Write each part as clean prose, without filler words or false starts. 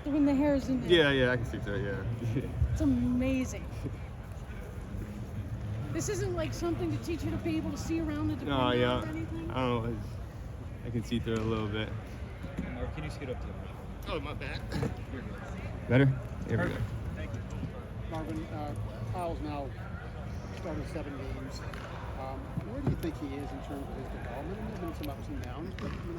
when the hair is in there. Yeah, I can see through it, yeah. It's amazing. This isn't like something to teach you to be able to see around the No, yeah. or anything? I don't know. I can see through it a little bit. Or can you scoot up to the mic? Oh, my bad. You're good. Better? There we go. Thank you. Marvin, Kyle's now started 7 games. Where do you think he is in terms of his development? And there's been some ups and downs, but I mean,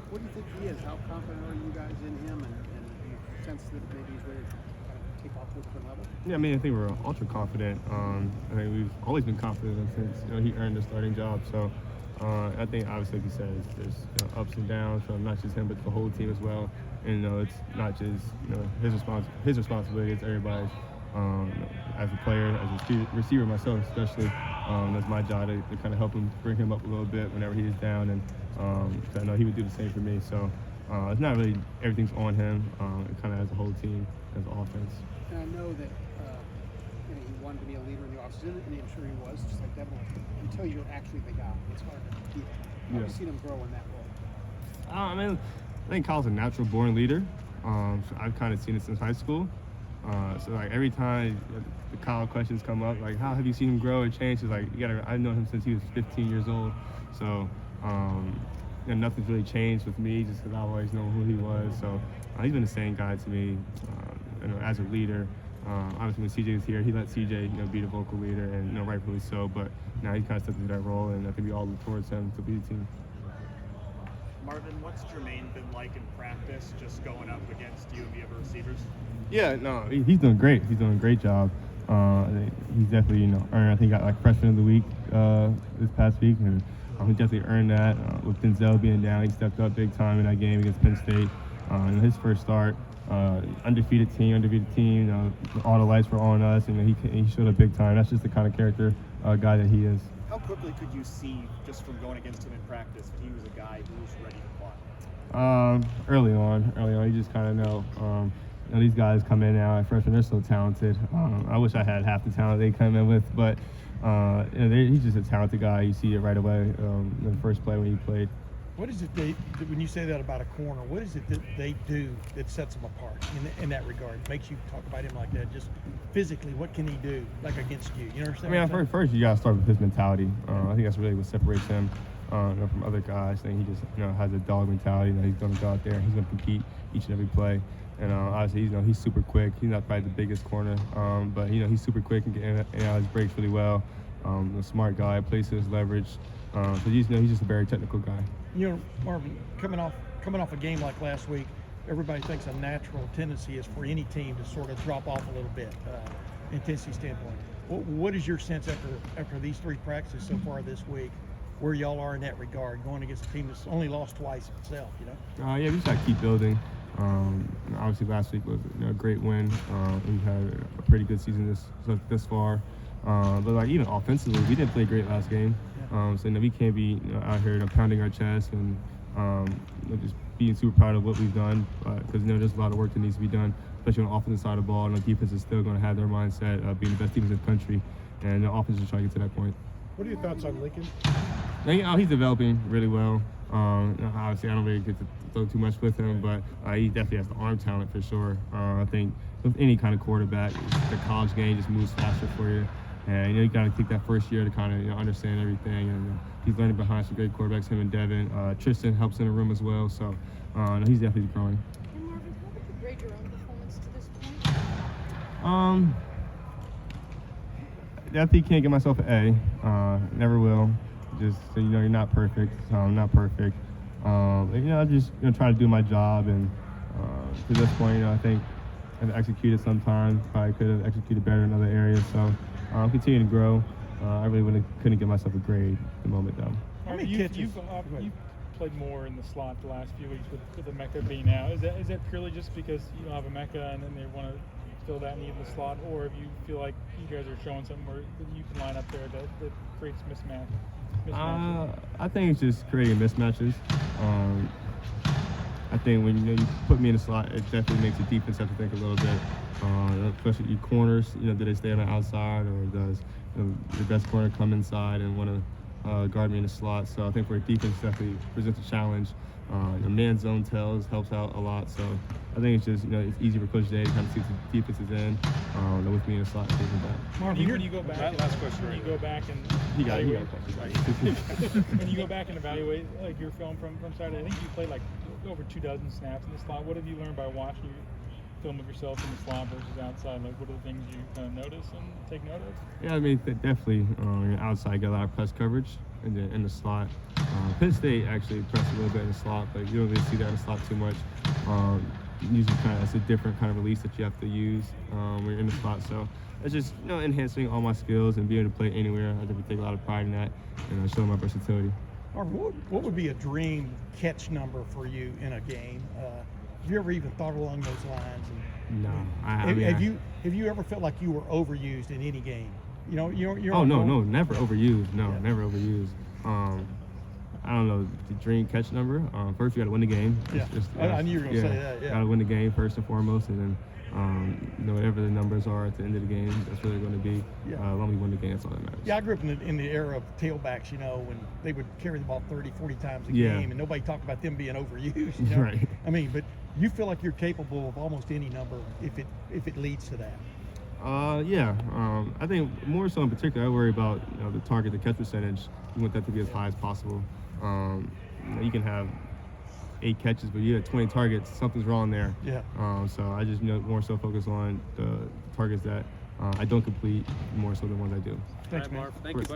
what do you think he is? How confident are you guys in him? And do you sense that maybe he's ready to kind of take off to a different level? Yeah, I mean, I think we're ultra confident. I think we've always been confident since he earned the starting job. So I think, obviously, like you said, there's ups and downs from not just him, but the whole team as well. And it's not just his responsibility; it's everybody's. As a player, as a receiver myself, especially, that's my job to kind of help him, bring him up a little bit whenever he is down, and so I know he would do the same for me. So it's not really everything's on him. It kind of as a whole team, as an offense. And I know that he wanted to be a leader in the offseason, and I'm sure he was, just like Devin. Until you're actually the guy, it's hard to keep. How have you seen him grow in that role? I mean, I think Kyle's a natural born leader. So I've kind of seen it since high school. So like every time the Kyle questions come up, like how have you seen him grow and change? It's like I've known him since he was 15 years old. So nothing's really changed with me just because I've always known who he was. So he's been the same guy to me, as a leader. Obviously when CJ was here, he let CJ be the vocal leader, and rightfully so. But now he kind of stepped into that role, and I think we all look towards him to lead the team. Marvin, what's Germaine been like in practice, just going up against you and the other receivers? Yeah, no, he's doing great. He's doing a great job. He's definitely, earned, I think, got like freshman of the week this past week, and he definitely earned that. With Denzel being down, he stepped up big time in that game against Penn State. His first start, undefeated team. All the lights were on us, and he showed up big time. That's just the kind of character guy that he is. How quickly could you see, just from going against him in practice, that he was a guy who was ready to play? Early on, you just kind of know. These guys come in now at freshman, they're so talented. I wish I had half the talent they come in with, but he's just a talented guy. You see it right away in the first play when he played. What is it when you say that about a corner, what is it that they do that sets them apart in that regard? It makes you talk about him like that, just physically, what can he do, like against you? You understand? I mean, first you got to start with his mentality. I think that's really what separates him from other guys. I think he just has a dog mentality. He's going to go out there and he's going to compete each and every play. And obviously, he's super quick. He's not probably the biggest corner, but he's super quick and getting out his breaks really well. A smart guy, plays his leverage. So he's just a very technical guy. Marvin, coming off a game like last week, everybody thinks a natural tendency is for any team to sort of drop off a little bit, intensity standpoint. What is your sense after these 3 practices so far this week, where y'all are in that regard, going against a team that's only lost twice itself? Yeah, we just got to keep building. Obviously, last week was a great win. We've had a pretty good season this far. But even offensively, we didn't play great last game. So we can't be out here pounding our chest and just being super proud of what we've done, because there's a lot of work that needs to be done, especially on the offensive side of the ball. And the defense is still going to have their mindset of being the best defense in the country, and the offense is trying to get to that point. What are your thoughts on Lincoln? He's developing really well. Obviously, I don't really get to throw too much with him, but he definitely has the arm talent for sure. I think with any kind of quarterback, the college game just moves faster for you. And you got to take that first year to kind of understand everything. And he's learning behind some great quarterbacks, him and Devin. Tristan helps in the room as well, so he's definitely growing. And Marvin, how would you grade your own performance to this point? Definitely can't get myself an A. Never will. Just so you're not perfect. So I'm not perfect. I'm just try to do my job, and to this point, I think I've executed sometimes. Probably could have executed better in other areas. So I'm continuing to grow. I really couldn't give myself a grade at the moment, though. You've played more in the slot the last few weeks with Emeka being out. Is that purely just because you don't have Emeka and then they want to fill that need in the slot, or if you feel like you guys are showing something where you can line up there that creates mismatches? I think it's just creating mismatches. I think when you put me in the slot, it definitely makes the defense have to think a little bit, especially your corners. Do they stay on the outside, or does the best corner come inside and want to guard me in the slot? So I think for a defense, definitely presents a challenge. The man zone tells helps out a lot. So I think it's just, it's easy for Coach Day to kind of see what the defense is in, with me in the slot and things like that. Marvin, When you go back, Last question when you right go back and He got a evaluate- question. when you go back and evaluate like your film from Saturday, I think you played like over 24 snaps in the slot. What have you learned by watching your film of yourself in the slot versus outside? Like, what are the things you kind of notice and take note of? Yeah, I mean, definitely outside, get a lot of press coverage, and then in the slot. Penn State actually pressed a little bit in the slot, but you don't really see that in the slot too much. Usually it's a different kind of release that you have to use when you're in the slot. So it's just, enhancing all my skills and being able to play anywhere. I definitely take a lot of pride in that and showing my versatility. Marvin, what would be a dream catch number for you in a game? Have you ever even thought along those lines? No, Have you ever felt like you were overused in any game? You're Oh on no, goal. no, never overused. No, Yeah. never overused. I don't know the dream catch number. First, you got to win the game. Yeah, I knew you were gonna say that. Yeah, got to win the game first and foremost, and then whatever the numbers are at the end of the game, that's what they're going to be. Yeah. As long as we win the game, that's all that matters. Yeah, I grew up in the era of tailbacks, when they would carry the ball 30, 40 times a Yeah. game, and nobody talked about them being overused. Right. I mean, but you feel like you're capable of almost any number if it leads to that. Yeah. I think more so in particular, I worry about the target to catch percentage. You want that to be as high as possible. You can have 8 catches, but you have 20 targets. Something's wrong there. Yeah. So I just more so focus on the targets that I don't complete more so than ones I do. Thanks, man. Marv. Thank you, buddy.